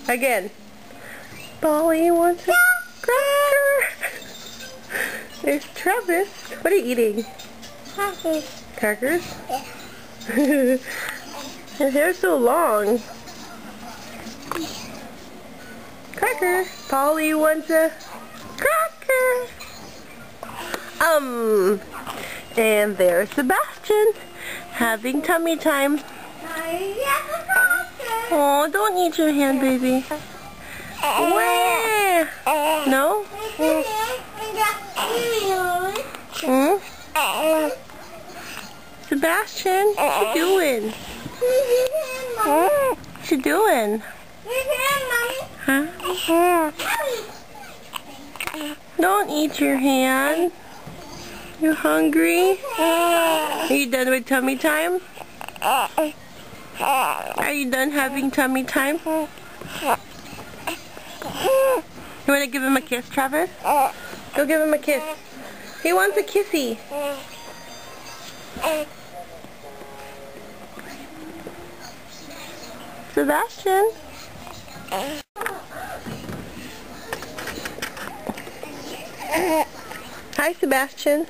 Again. Polly wants a cracker. There's Travis. What are you eating? Crackers. Crackers? Yeah. His hair's so long. Cracker. Polly wants a cracker. And there's Sebastian having tummy time. Oh, don't eat your hand, baby. Where? No? Sebastian, what you doing? What you doing? Huh? Don't eat your hand. You hungry? Are you done with tummy time? Are you done having tummy time? You want to give him a kiss, Travis? Go give him a kiss. He wants a kissy. Sebastian? Hi, Sebastian.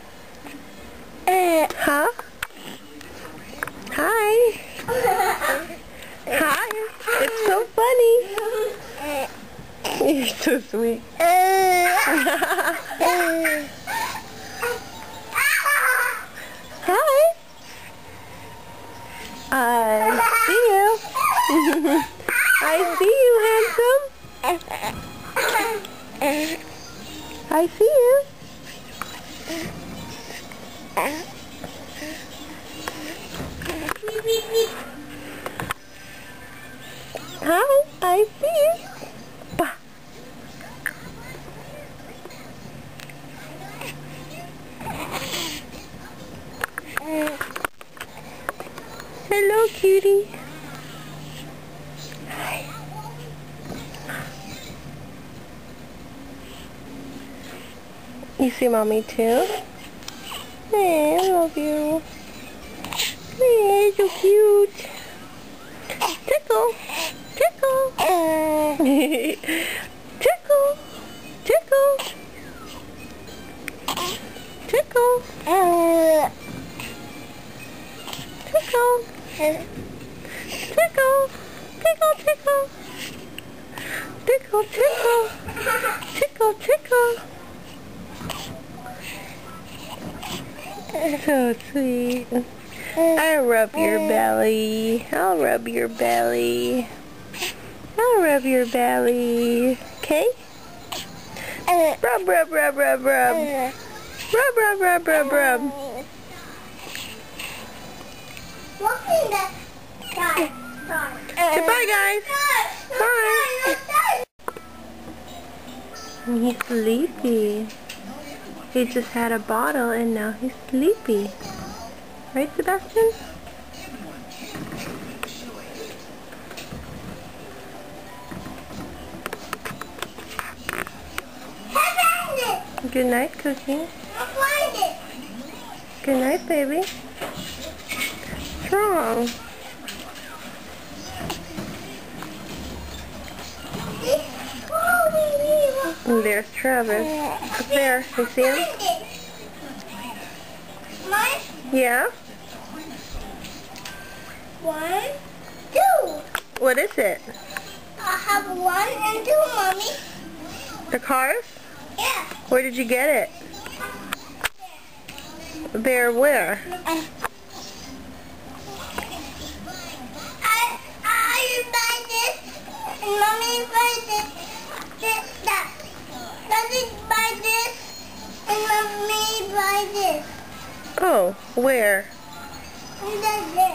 Huh? Hi. Hi. It's so funny. You're so sweet. Hi. I see you. I see you, handsome. I see you. Hi, I see you. Bah. Hello, cutie. Hi. You see mommy too? Hey, I love you. Hey, so cute. Tickle. Tickle. Tickle. Tickle. Tickle. Tickle. Tickle. Tickle, tickle. Tickle, tickle. Tickle, tickle. So sweet. I'll rub your belly. I'll rub your belly. I'll rub your belly. Okay? Rub, rub, rub, rub, rub. Rub, rub, rub, rub, rub. Goodbye, guys. Bye. He's sleepy. He just had a bottle and now he's sleepy. Right, Sebastian? Good night, Cookie. Good night, baby. What's wrong? And there's Travis. Up there. You see him? Yeah? 1, 2. What is it? I have 1 and 2, Mommy. The cars? Yeah. Where did you get it? There where? I buy this and Mommy buy this. That. Daddy buy this and Mommy buy this. Oh, where? And then this.